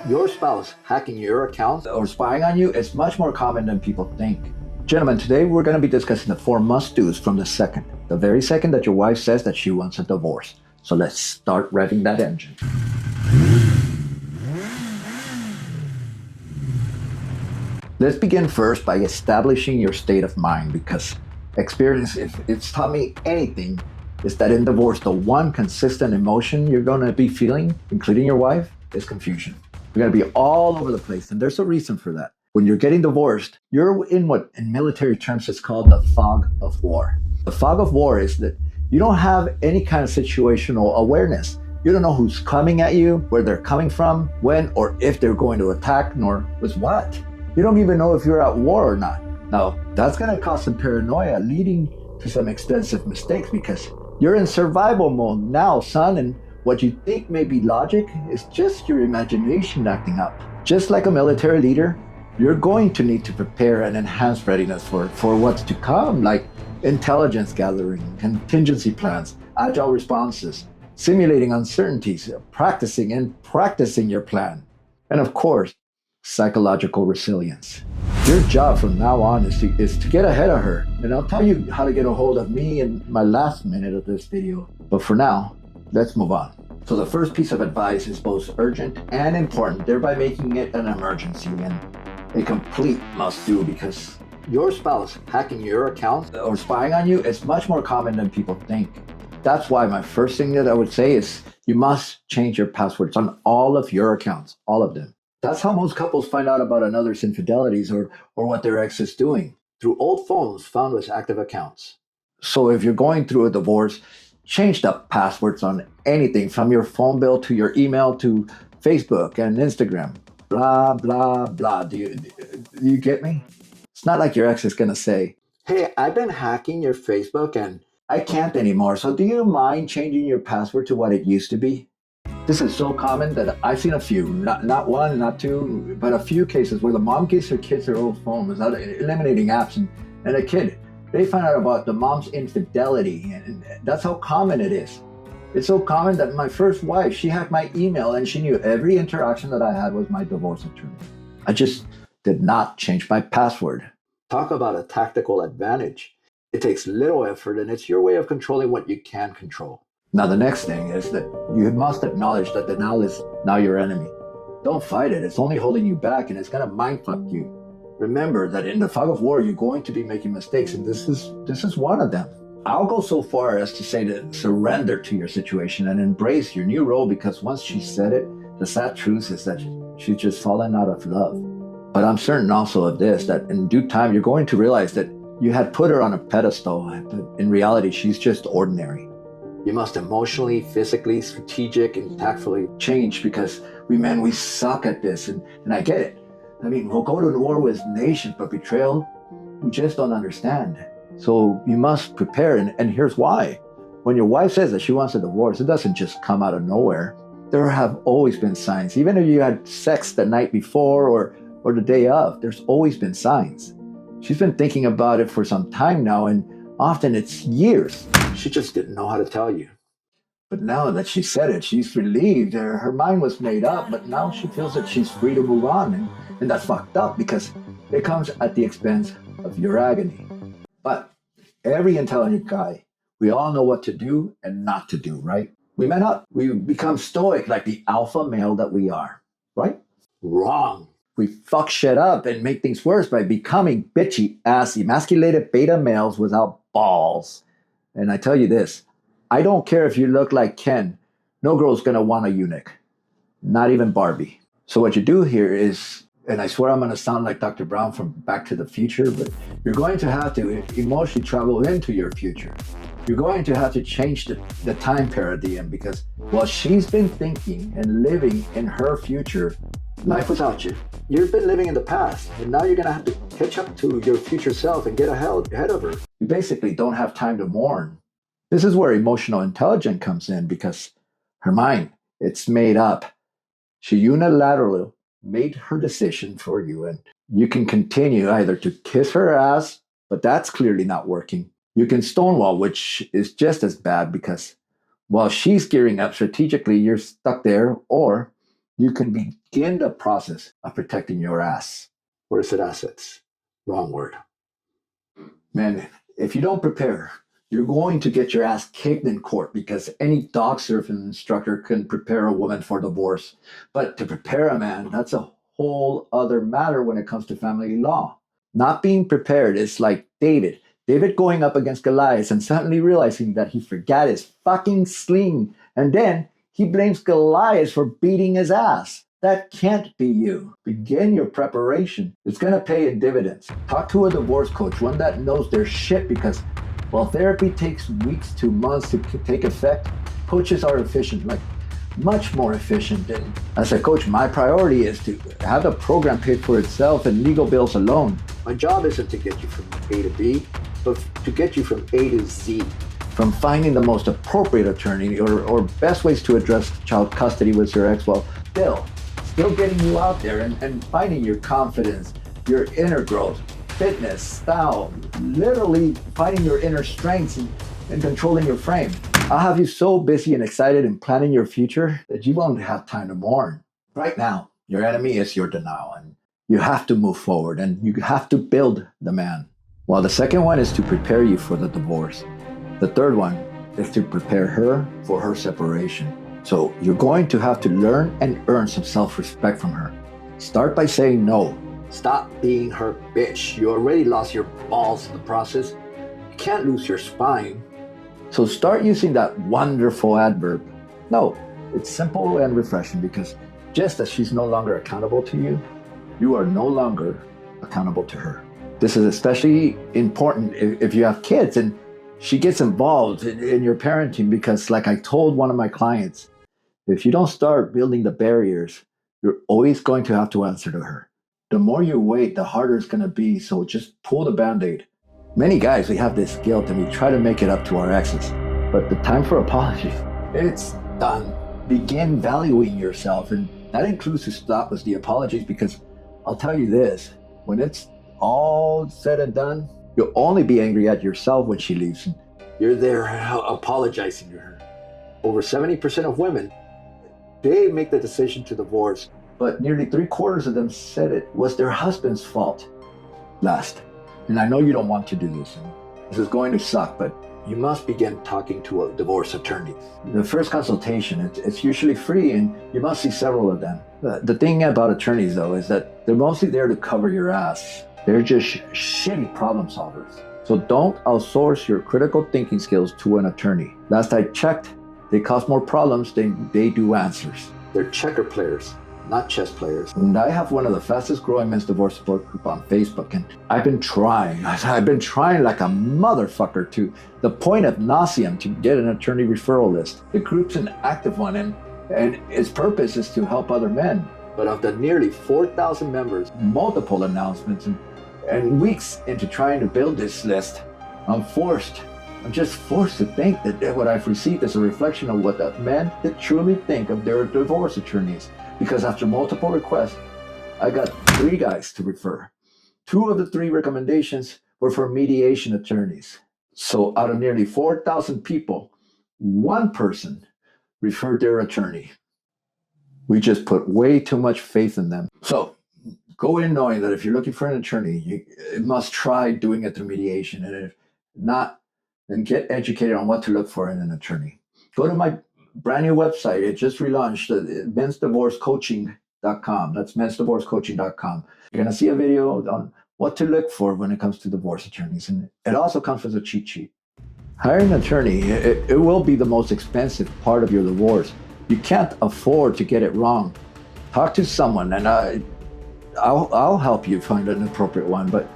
Your spouse hacking your account or spying on you is much more common than people think. Gentlemen, today we're going to be discussing the 4 must-dos from the very second that your wife says that she wants a divorce. So let's start revving that engine. Let's begin first by establishing your state of mind, because experience, if it's taught me anything, is that in divorce, the one consistent emotion you're going to be feeling, including your wife, is confusion. You're going to be all over the place, and there's a reason for that. When you're getting divorced, you're in what in military terms is called the fog of war. The fog of war is that you don't have any kind of situational awareness. You don't know who's coming at you, where they're coming from, when or if they're going to attack, nor with what. You don't even know if you're at war or not. Now, that's going to cause some paranoia, leading to some extensive mistakes, because you're in survival mode now, son, and what you think may be logic is just your imagination acting up. Just like a military leader, you're going to need to prepare and enhance readiness for what's to come, like intelligence gathering, contingency plans, agile responses, simulating uncertainties, practicing your plan. And of course, psychological resilience. Your job from now on is to get ahead of her. And I'll tell you how to get a hold of me in my last minute of this video. But for now, let's move on. So the first piece of advice is both urgent and important, thereby making it an emergency and a complete must-do, because your spouse hacking your account or spying on you is much more common than people think. That's why my first thing that I would say is you must change your passwords on all of your accounts, all of them. That's how most couples find out about another's infidelities or what their ex is doing, through old phones found with active accounts. So if you're going through a divorce, change the passwords on anything from your phone bill to your email to Facebook and Instagram. Blah, blah, blah. Do you get me? It's not like your ex is going to say, "Hey, I've been hacking your Facebook and I can't anymore. So do you mind changing your password to what it used to be?" This is so common that I've seen a few, not one, not two, but a few cases where the mom gives her kids their old phone without eliminating apps, and a kid, they find out about the mom's infidelity, and that's how common it is. It's so common that my first wife, she hacked my email and she knew every interaction that I had with my divorce attorney. I just did not change my password. Talk about a tactical advantage. It takes little effort, and it's your way of controlling what you can control. Now, the next thing is that you must acknowledge that denial is now your enemy. Don't fight it. It's only holding you back, and it's going to mindfuck you. Remember that in the fog of war, you're going to be making mistakes, and this is one of them. I'll go so far as to say to surrender to your situation and embrace your new role, because once she said it, the sad truth is that she's just fallen out of love. But I'm certain also of this, that in due time, you're going to realize that you had put her on a pedestal, but in reality, she's just ordinary. You must emotionally, physically, strategic, and tactfully change, because we suck at this, and I get it. I mean, we'll go to war with nations, but betrayal, we just don't understand. So you must prepare, and here's why. When your wife says that she wants a divorce, it doesn't just come out of nowhere. There have always been signs. Even if you had sex the night before or the day of, there's always been signs. She's been thinking about it for some time now, and often it's years. She just didn't know how to tell you. But now that she said it, she's relieved. Her mind was made up, but now she feels that she's free to move on. And that's fucked up, because it comes at the expense of your agony. But every intelligent guy, we all know what to do and not to do, right? We may not. We become stoic like the alpha male that we are, right? Wrong. We fuck shit up and make things worse by becoming bitchy ass emasculated beta males without balls. And I tell you this, I don't care if you look like Ken. No girl's gonna want a eunuch. Not even Barbie. So what you do here is, and I swear I'm gonna sound like Dr. Brown from Back to the Future, but you're going to have to emotionally travel into your future. You're going to have to change the time paradigm, because while she's been thinking and living in her future life without you, you've been living in the past, and now you're going to have to catch up to your future self and get ahead of her. You basically don't have time to mourn. This is where emotional intelligence comes in, because her mind, it's made up. She unilaterally made her decision for you, and you can continue either to kiss her ass, but that's clearly not working. You can stonewall, which is just as bad, because while she's gearing up strategically, you're stuck there, or you can begin the process of protecting your ass. Or is it assets? Wrong word. Man, if you don't prepare, you're going to get your ass kicked in court because any dog surfing instructor can prepare a woman for divorce. But to prepare a man, that's a whole other matter when it comes to family law. Not being prepared is like David. David going up against Goliath and suddenly realizing that he forgot his fucking sling. And then he blames Goliath for beating his ass. That can't be you. Begin your preparation. It's going to pay in dividends. Talk to a divorce coach, one that knows their shit, because while therapy takes weeks to months to take effect, coaches are efficient, like much more efficient. And as a coach, my priority is to have the program pay for itself and legal bills alone. My job isn't to get you from A to B, but to get you from A to Z. From finding the most appropriate attorney or best ways to address child custody with your ex, well, still getting you out there and finding your confidence, your inner growth, fitness, style, literally finding your inner strengths and controlling your frame. I'll have you so busy and excited in planning your future that you won't have time to mourn. Right now, your enemy is your denial, and you have to move forward and you have to build the man. While the second one is to prepare you for the divorce. The third one is to prepare her for her separation. So you're going to have to learn and earn some self-respect from her. Start by saying no. Stop being her bitch. You already lost your balls in the process. You can't lose your spine. So start using that wonderful adverb. No, it's simple and refreshing because just as she's no longer accountable to you, you are no longer accountable to her. This is especially important if you have kids and she gets involved in your parenting because, like I told one of my clients, if you don't start building the barriers, you're always going to have to answer to her. The more you wait, the harder it's going to be. So just pull the Band-Aid. Many guys, we have this guilt and we try to make it up to our exes. But the time for apology, it's done. Begin valuing yourself. And that includes to stop with the apologies because I'll tell you this, when it's all said and done, you'll only be angry at yourself when she leaves. And you're there apologizing to her. Over 70% of women, they make the decision to divorce, but nearly 3/4 of them said it was their husband's fault last. And I know you don't want to do this. And this is going to suck, but you must begin talking to a divorce attorney. The first consultation, it's usually free and you must see several of them. The thing about attorneys though is that they're mostly there to cover your ass. They're just shitty problem solvers. So don't outsource your critical thinking skills to an attorney. Last I checked, they cause more problems than they do answers. They're checker players, not chess players. And I have one of the fastest growing men's divorce support group on Facebook, and I've been trying like a motherfucker to the point of nauseam to get an attorney referral list. The group's an active one, and its purpose is to help other men. But of the nearly 4,000 members, multiple announcements, and weeks into trying to build this list, I'm just forced to think that what I've received is a reflection of what the men that truly think of their divorce attorneys. Because after multiple requests, I got 3 guys to refer. 2 of the 3 recommendations were for mediation attorneys. So out of nearly 4,000 people, 1 person referred their attorney. We just put way too much faith in them. So go in knowing that if you're looking for an attorney, you must try doing it through mediation. And if not, then get educated on what to look for in an attorney. Go to my brand new website. It just relaunched, mensdivorcecoaching.com. That's mensdivorcecoaching.com. You're going to see a video on what to look for when it comes to divorce attorneys. And it also comes with a cheat sheet. Hiring an attorney, it will be the most expensive part of your divorce. You can't afford to get it wrong. Talk to someone and I'll help you find an appropriate one. But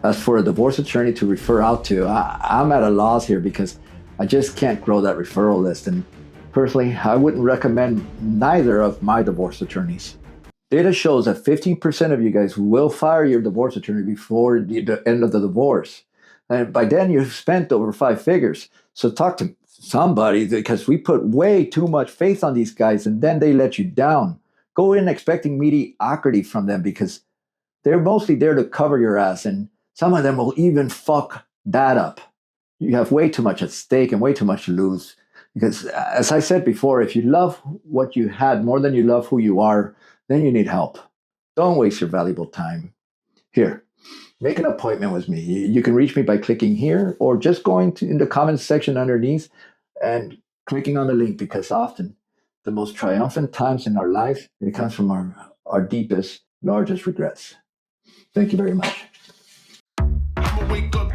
as for a divorce attorney to refer out to, I'm at a loss here because I just can't grow that referral list. And personally, I wouldn't recommend neither of my divorce attorneys. Data shows that 15% of you guys will fire your divorce attorney before the end of the divorce. And by then you've spent over 5 figures. So talk to somebody because we put way too much faith on these guys and then they let you down. Go in expecting mediocrity from them because they're mostly there to cover your ass, and some of them will even fuck that up. You have way too much at stake and way too much to lose. Because as I said before, if you love what you had more than you love who you are, then you need help. Don't waste your valuable time. Here, make an appointment with me. You can reach me by clicking here or just going to in the comments section underneath and clicking on the link, because often the most triumphant times in our life, it comes from our deepest, largest regrets. Thank you very much. I'ma wake up